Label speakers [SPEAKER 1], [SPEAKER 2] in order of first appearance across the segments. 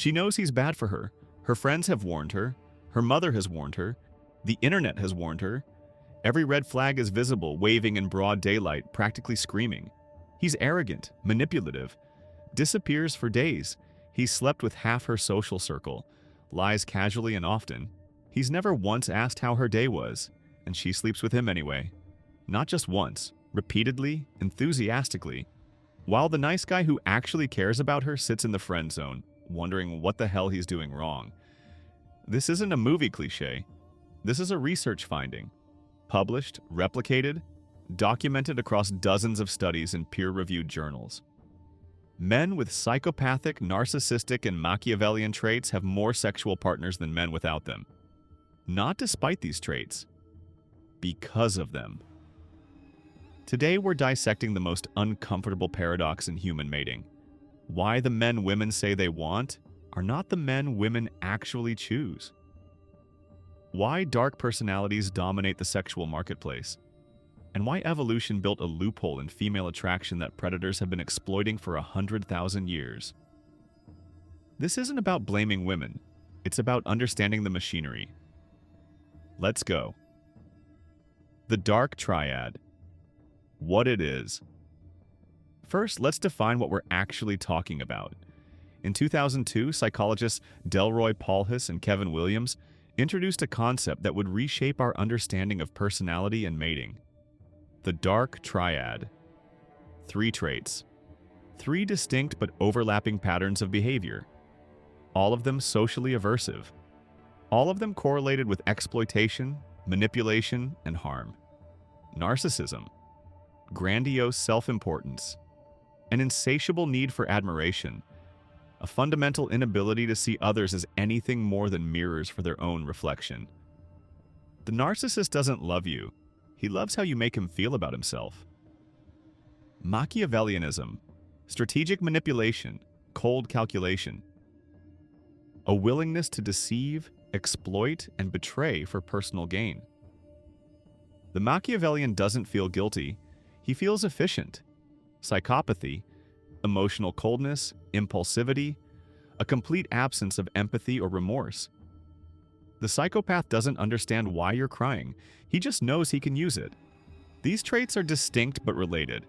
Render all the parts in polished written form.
[SPEAKER 1] She knows he's bad for her. Her friends have warned her. Her mother has warned her. The internet has warned her. Every red flag is visible, waving in broad daylight, practically screaming. He's arrogant, manipulative, disappears for days. He's slept with half her social circle, lies casually and often. He's never once asked how her day was, and she sleeps with him anyway. Not just once, repeatedly, enthusiastically. While the nice guy who actually cares about her sits in the friend zone, wondering what the hell he's doing wrong. This isn't a movie cliché. This is a research finding. Published, replicated, documented across dozens of studies in peer-reviewed journals. Men with psychopathic, narcissistic, and Machiavellian traits have more sexual partners than men without them. Not despite these traits, because of them. Today we're dissecting the most uncomfortable paradox in human mating. Why the men women say they want are not the men women actually choose. Why dark personalities dominate the sexual marketplace. And why evolution built a loophole in female attraction that predators have been exploiting for 100,000 years. This isn't about blaming women. It's about understanding the machinery. Let's go. The Dark Triad. What it is. First, let's define what we're actually talking about. In 2002, psychologists Delroy Paulhus and Kevin Williams introduced a concept that would reshape our understanding of personality and mating. The Dark Triad. 3 traits. 3 distinct but overlapping patterns of behavior. All of them socially aversive. All of them correlated with exploitation, manipulation, and harm. Narcissism. Grandiose self-importance. An insatiable need for admiration. A fundamental inability to see others as anything more than mirrors for their own reflection. The narcissist doesn't love you. He loves how you make him feel about himself. Machiavellianism. Strategic manipulation. Cold calculation. A willingness to deceive, exploit, and betray for personal gain. The Machiavellian doesn't feel guilty. He feels efficient. Psychopathy. Emotional coldness, impulsivity, a complete absence of empathy or remorse. The psychopath doesn't understand why you're crying. He just knows he can use it. These traits are distinct but related.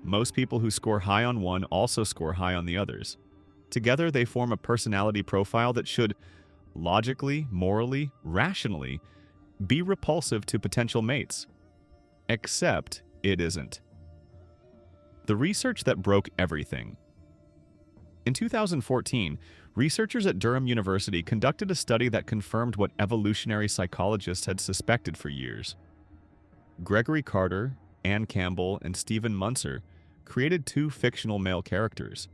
[SPEAKER 1] Most people who score high on one also score high on the others. Together, they form a personality profile that should, logically, morally, rationally, be repulsive to potential mates. Except it isn't. The research that broke everything. In 2014, researchers at Durham University conducted a study that confirmed what evolutionary psychologists had suspected for years. Gregory Carter, Ann Campbell, and Stephen Munzer created 2 fictional male characters.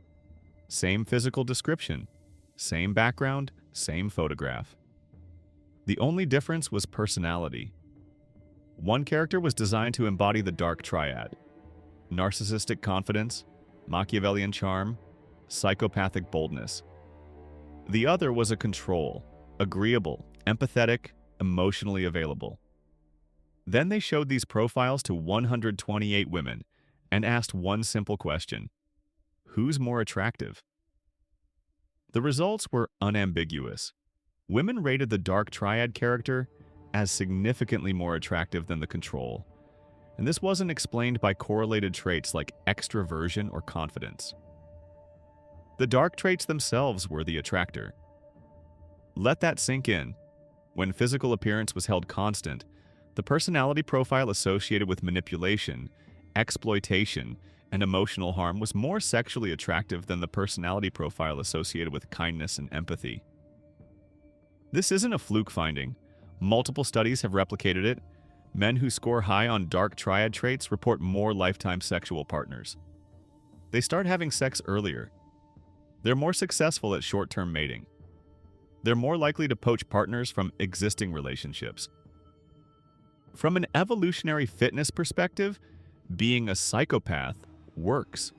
[SPEAKER 1] Same physical description, same background, same photograph. The only difference was personality. One character was designed to embody the Dark Triad: narcissistic confidence, Machiavellian charm, psychopathic boldness. The other was a control, agreeable, empathetic, emotionally available. Then they showed these profiles to 128 women and asked one simple question: who's more attractive? The results were unambiguous. Women rated the Dark Triad character as significantly more attractive than the control. And this wasn't explained by correlated traits like extroversion or confidence. The dark traits themselves were the attractor. Let that sink in. When physical appearance was held constant, the personality profile associated with manipulation, exploitation, and emotional harm was more sexually attractive than the personality profile associated with kindness and empathy. This isn't a fluke finding. Multiple studies have replicated it. Men who score high on Dark Triad traits report more lifetime sexual partners. They start having sex earlier. They're more successful at short-term mating. They're more likely to poach partners from existing relationships. From an evolutionary fitness perspective, being a psychopath works.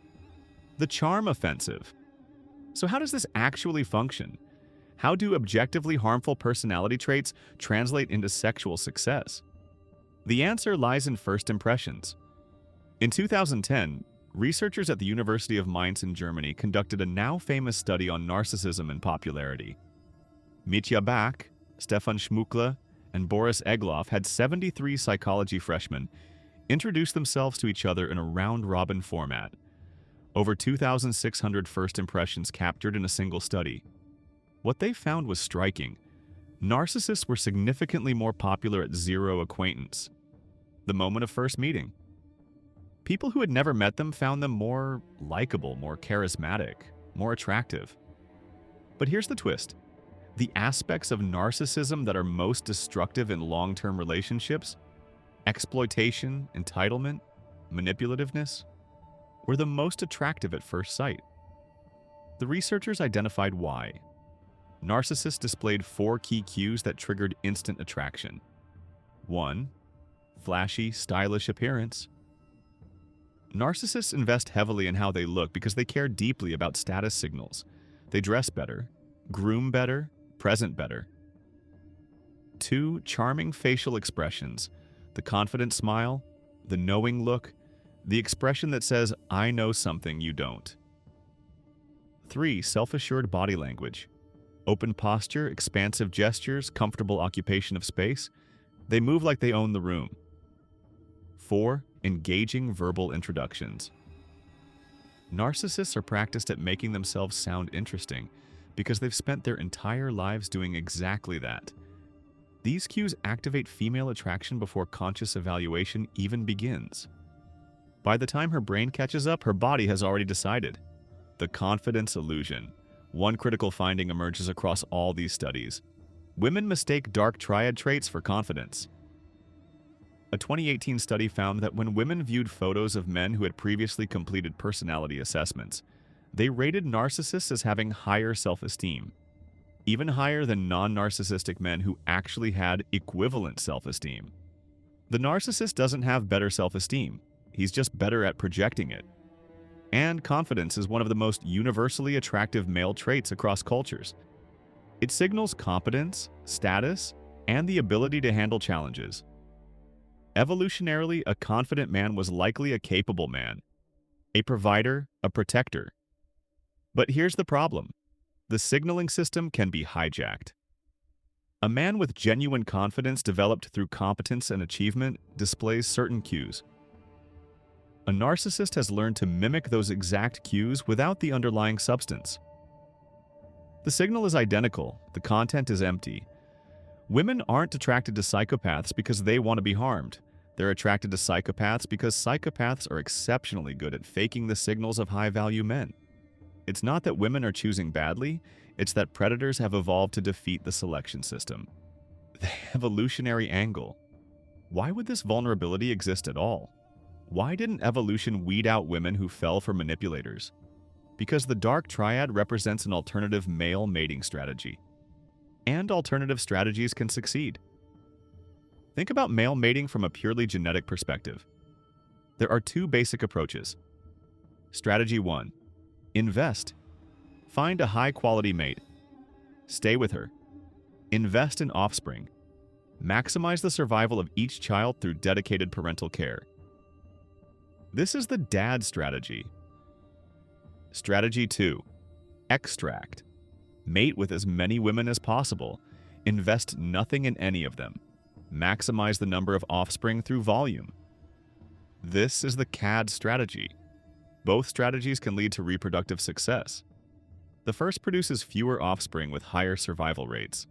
[SPEAKER 1] The charm offensive. So how does this actually function? How do objectively harmful personality traits translate into sexual success? The answer lies in first impressions. In 2010, researchers at the University of Mainz in Germany conducted a now-famous study on narcissism and popularity. Mitya Bach, Stefan Schmuckle, and Boris Egloff had 73 psychology freshmen introduce themselves to each other in a round-robin format. Over 2,600 first impressions captured in a single study. What they found was striking. Narcissists were significantly more popular at zero acquaintance, the moment of first meeting. People who had never met them found them more likable, more charismatic, more attractive. But here's the twist. The aspects of narcissism that are most destructive in long-term relationships, exploitation, entitlement, manipulativeness, were the most attractive at first sight. The researchers identified why. Narcissists displayed 4 key cues that triggered instant attraction. 1. Flashy, stylish appearance. Narcissists invest heavily in how they look because they care deeply about status signals. They dress better, groom better, present better. 2. Charming facial expressions. The confident smile, the knowing look, the expression that says, "I know something you don't." 3. Self-assured body language. Open posture, expansive gestures, comfortable occupation of space. They move like they own the room. 4. Engaging verbal introductions. Narcissists are practiced at making themselves sound interesting because they've spent their entire lives doing exactly that. These cues activate female attraction before conscious evaluation even begins. By the time her brain catches up, her body has already decided. The confidence illusion. One critical finding emerges across all these studies. Women mistake Dark Triad traits for confidence. A 2018 study found that when women viewed photos of men who had previously completed personality assessments, they rated narcissists as having higher self-esteem, even higher than non-narcissistic men who actually had equivalent self-esteem. The narcissist doesn't have better self-esteem. He's just better at projecting it. And confidence is one of the most universally attractive male traits across cultures. It signals competence, status, and the ability to handle challenges. Evolutionarily, a confident man was likely a capable man, a provider, a protector. But here's the problem. The signaling system can be hijacked. A man with genuine confidence developed through competence and achievement displays certain cues. A narcissist has learned to mimic those exact cues without the underlying substance. The signal is identical, the content is empty. Women aren't attracted to psychopaths because they want to be harmed. They're attracted to psychopaths because psychopaths are exceptionally good at faking the signals of high-value men. It's not that women are choosing badly, it's that predators have evolved to defeat the selection system. The evolutionary angle. Why would this vulnerability exist at all? Why didn't evolution weed out women who fell for manipulators? Because the Dark Triad represents an alternative male mating strategy. And alternative strategies can succeed. Think about male mating from a purely genetic perspective. There are 2 basic approaches. Strategy 1. Invest. Find a high-quality mate. Stay with her. Invest in offspring. Maximize the survival of each child through dedicated parental care. This is the dad strategy. Strategy 2. Extract. Mate with as many women as possible. Invest nothing in any of them. Maximize the number of offspring through volume. This is the CAD strategy. Both strategies can lead to reproductive success. The first produces fewer offspring with higher survival rates.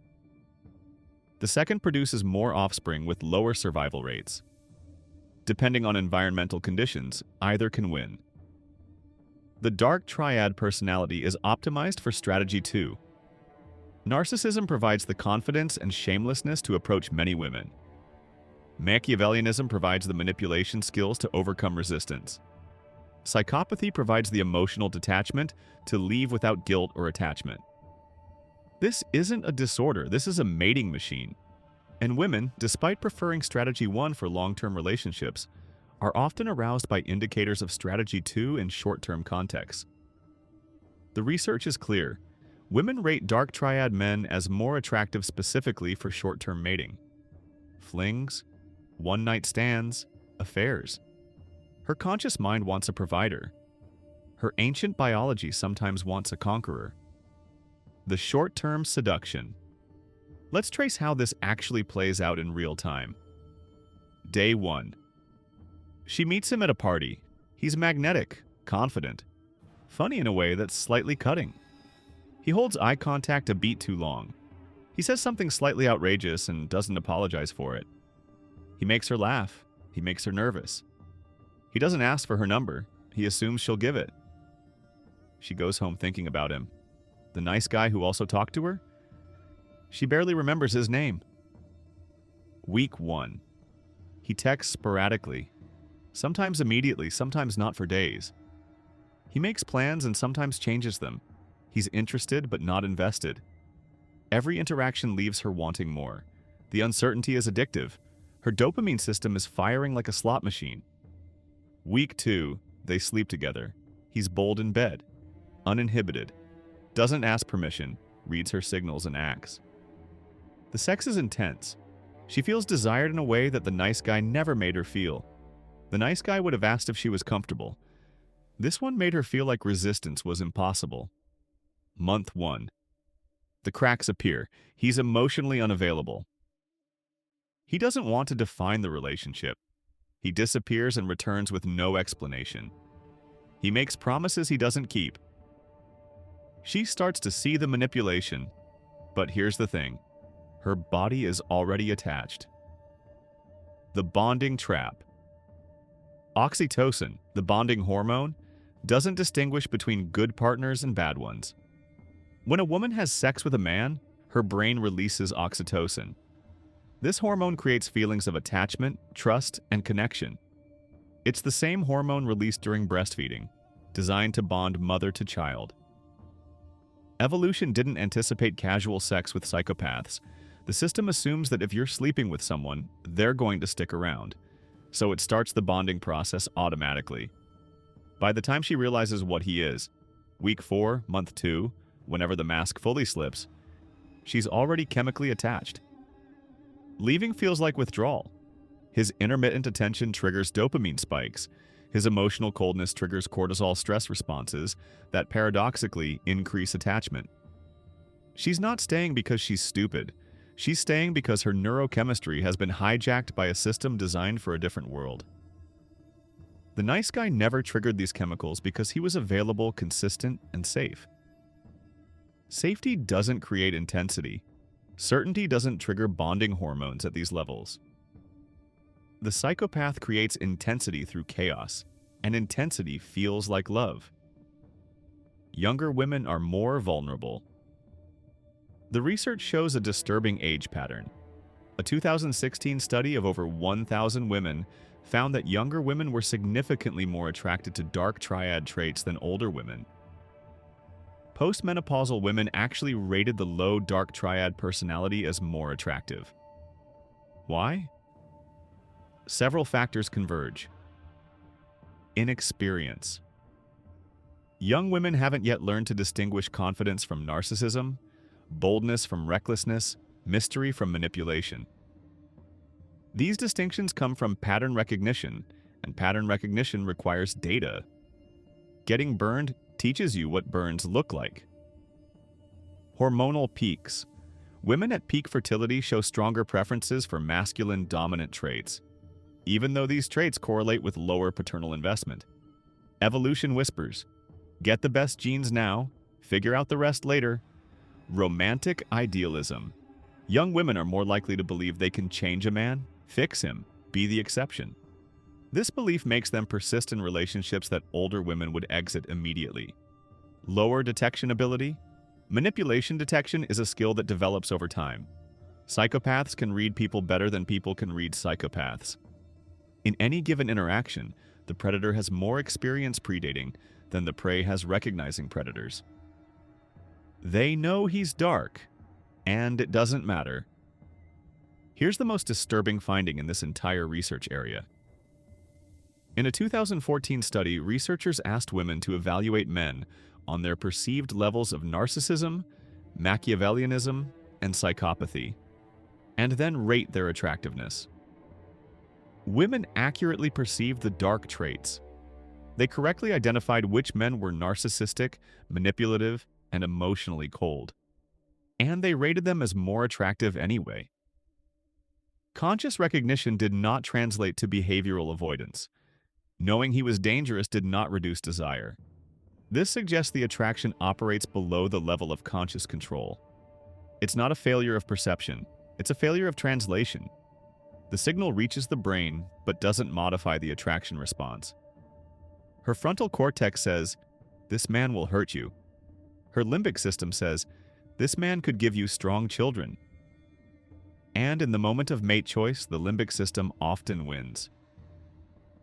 [SPEAKER 1] The second produces more offspring with lower survival rates. Depending on environmental conditions, either can win. The Dark Triad personality is optimized for strategy 2. Narcissism provides the confidence and shamelessness to approach many women. Machiavellianism provides the manipulation skills to overcome resistance. Psychopathy provides the emotional detachment to leave without guilt or attachment. This isn't a disorder, this is a mating machine. And women, despite preferring strategy 1 for long-term relationships, are often aroused by indicators of strategy 2 in short-term contexts. The research is clear. Women rate Dark Triad men as more attractive specifically for short-term mating. Flings, one-night stands, affairs. Her conscious mind wants a provider. Her ancient biology sometimes wants a conqueror. The short-term seduction. Let's trace how this actually plays out in real time. Day 1. She meets him at a party. He's magnetic, confident, funny in a way that's slightly cutting. He holds eye contact a beat too long. He says something slightly outrageous and doesn't apologize for it. He makes her laugh. He makes her nervous. He doesn't ask for her number. He assumes she'll give it. She goes home thinking about him. The nice guy who also talked to her? She barely remembers his name. Week 1. He texts sporadically. Sometimes immediately, sometimes not for days. He makes plans and sometimes changes them. He's interested but not invested. Every interaction leaves her wanting more. The uncertainty is addictive. Her dopamine system is firing like a slot machine. Week 2, they sleep together. He's bold in bed, uninhibited, doesn't ask permission, reads her signals and acts. The sex is intense. She feels desired in a way that the nice guy never made her feel. The nice guy would have asked if she was comfortable. This one made her feel like resistance was impossible. Month 1. The cracks appear. He's emotionally unavailable. He doesn't want to define the relationship. He disappears and returns with no explanation. He makes promises he doesn't keep. She starts to see the manipulation. But here's the thing. Her body is already attached. The bonding trap. Oxytocin, the bonding hormone, doesn't distinguish between good partners and bad ones. When a woman has sex with a man, her brain releases oxytocin. This hormone creates feelings of attachment, trust, and connection. It's the same hormone released during breastfeeding, designed to bond mother to child. Evolution didn't anticipate casual sex with psychopaths. The system assumes that if you're sleeping with someone, they're going to stick around. So it starts the bonding process automatically. By the time she realizes what he is, week 4, month 2, whenever the mask fully slips, she's already chemically attached. Leaving feels like withdrawal. His intermittent attention triggers dopamine spikes. His emotional coldness triggers cortisol stress responses that paradoxically increase attachment. She's not staying because she's stupid. She's staying because her neurochemistry has been hijacked by a system designed for a different world. The nice guy never triggered these chemicals because he was available, consistent, and safe. Safety doesn't create intensity. Certainty doesn't trigger bonding hormones at these levels. The psychopath creates intensity through chaos, and intensity feels like love. Younger women are more vulnerable. The research shows a disturbing age pattern. A 2016 study of over 1,000 women found that younger women were significantly more attracted to Dark Triad traits than older women. Postmenopausal women actually rated the low Dark Triad personality as more attractive. Why? Several factors converge. Inexperience. Young women haven't yet learned to distinguish confidence from narcissism, boldness from recklessness, mystery from manipulation. These distinctions come from pattern recognition, and pattern recognition requires data. Getting burned teaches you what burns look like. Hormonal peaks. Women at peak fertility show stronger preferences for masculine dominant traits, even though these traits correlate with lower paternal investment. Evolution whispers, get the best genes now, figure out the rest later. Romantic idealism. Young women are more likely to believe they can change a man, fix him, be the exception. This belief makes them persist in relationships that older women would exit immediately. Lower detection ability. Manipulation detection is a skill that develops over time. Psychopaths can read people better than people can read psychopaths. In any given interaction, the predator has more experience predating than the prey has recognizing predators. They know he's dark, and it doesn't matter. Here's the most disturbing finding in this entire research area. In a 2014 study, researchers asked women to evaluate men on their perceived levels of narcissism, Machiavellianism, and psychopathy, and then rate their attractiveness. Women accurately perceived the dark traits, They correctly identified which men were narcissistic, manipulative, and emotionally cold. And they rated them as more attractive anyway. Conscious recognition did not translate to behavioral avoidance. Knowing he was dangerous did not reduce desire. This suggests the attraction operates below the level of conscious control. It's not a failure of perception, it's a failure of translation. The signal reaches the brain, but doesn't modify the attraction response. Her frontal cortex says, "This man will hurt you." Her limbic system says, "This man could give you strong children." And in the moment of mate choice, the limbic system often wins.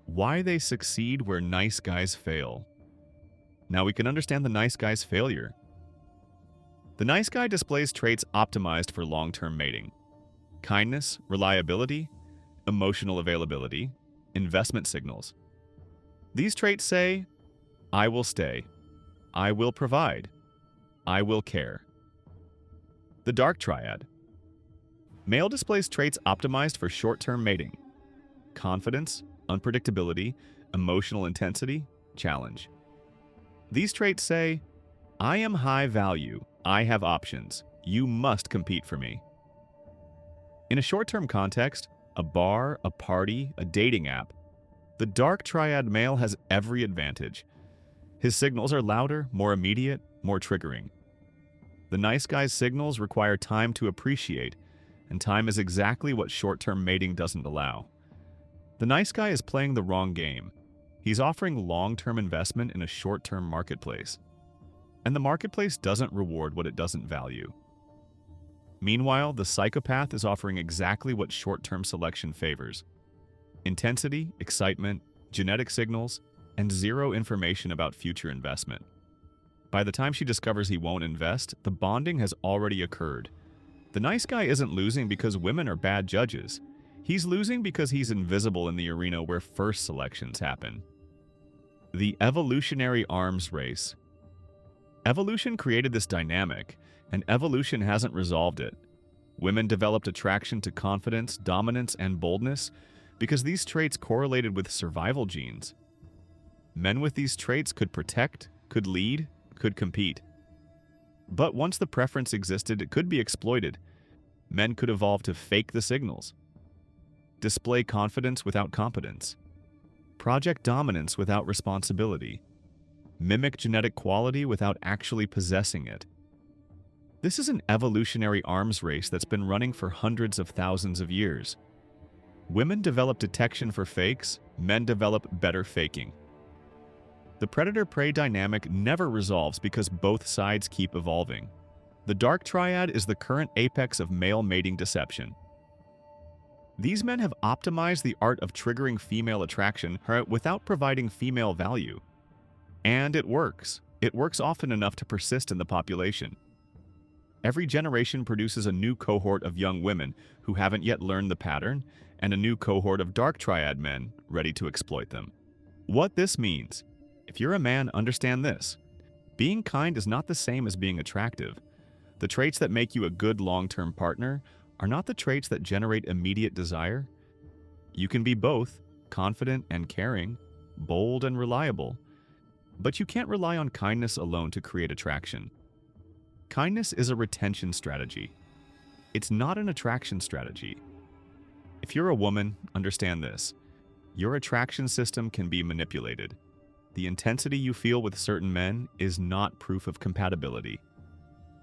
[SPEAKER 1] Why they succeed where nice guys fail. Now we can understand the nice guy's failure. The nice guy displays traits optimized for long-term mating: kindness, reliability, emotional availability, investment signals. These traits say, "I will stay, I will provide, I will care." The Dark Triad. Male displays traits optimized for short-term mating: confidence, unpredictability, emotional intensity, challenge. These traits say, "I am high value, I have options, you must compete for me." In a short-term context, a bar, a party, a dating app, the Dark Triad male has every advantage. His signals are louder, more immediate, more triggering. The nice guy's signals require time to appreciate, and time is exactly what short-term mating doesn't allow. The nice guy is playing the wrong game. He's offering long-term investment in a short-term marketplace. And the marketplace doesn't reward what it doesn't value. Meanwhile, the psychopath is offering exactly what short-term selection favors: intensity, excitement, genetic signals, and zero information about future investment. By the time she discovers he won't invest, the bonding has already occurred. The nice guy isn't losing because women are bad judges. He's losing because he's invisible in the arena where first selections happen. The evolutionary arms race. Evolution created this dynamic, and evolution hasn't resolved it. Women developed attraction to confidence, dominance, and boldness because these traits correlated with survival genes. Men with these traits could protect, could lead, could compete. But once the preference existed, it could be exploited. Men could evolve to fake the signals, display confidence without competence, project dominance without responsibility, mimic genetic quality without actually possessing it. This is an evolutionary arms race that's been running for hundreds of thousands of years. Women develop detection for fakes, men develop better faking. The predator-prey dynamic never resolves because both sides keep evolving. The Dark Triad is the current apex of male mating deception. These men have optimized the art of triggering female attraction without providing female value. And it works. It works often enough to persist in the population. Every generation produces a new cohort of young women who haven't yet learned the pattern, and a new cohort of Dark Triad men ready to exploit them. What this means: if you're a man, understand this. Being kind is not the same as being attractive. The traits that make you a good long-term partner are not the traits that generate immediate desire. You can be both, confident and caring, bold and reliable, but you can't rely on kindness alone to create attraction. Kindness is a retention strategy. It's not an attraction strategy. If you're a woman, understand this. Your attraction system can be manipulated. The intensity you feel with certain men is not proof of compatibility.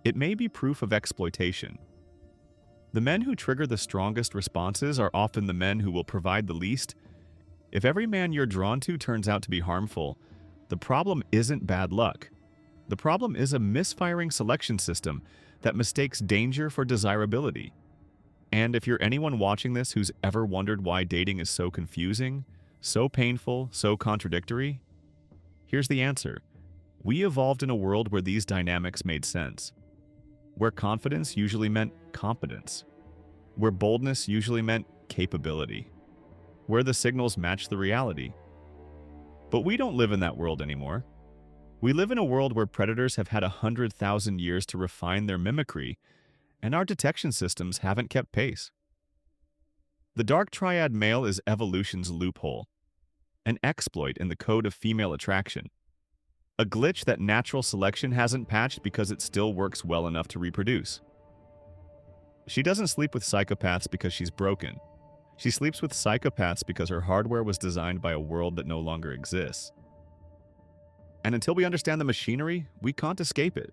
[SPEAKER 1] It may be proof of exploitation. The men who trigger the strongest responses are often the men who will provide the least. If every man you're drawn to turns out to be harmful, the problem isn't bad luck. The problem is a misfiring selection system that mistakes danger for desirability. And if you're anyone watching this who's ever wondered why dating is so confusing, so painful, so contradictory, here's the answer. We evolved in a world where these dynamics made sense, where confidence usually meant competence, where boldness usually meant capability, where the signals match the reality. But we don't live in that world anymore. We live in a world where predators have had 100,000 years to refine their mimicry, and our detection systems haven't kept pace. The Dark Triad male is evolution's loophole. an exploit in the code of female attraction. A glitch that natural selection hasn't patched because it still works well enough to reproduce. She doesn't sleep with psychopaths because she's broken. She sleeps with psychopaths because her hardware was designed by a world that no longer exists. And until we understand the machinery, we can't escape it.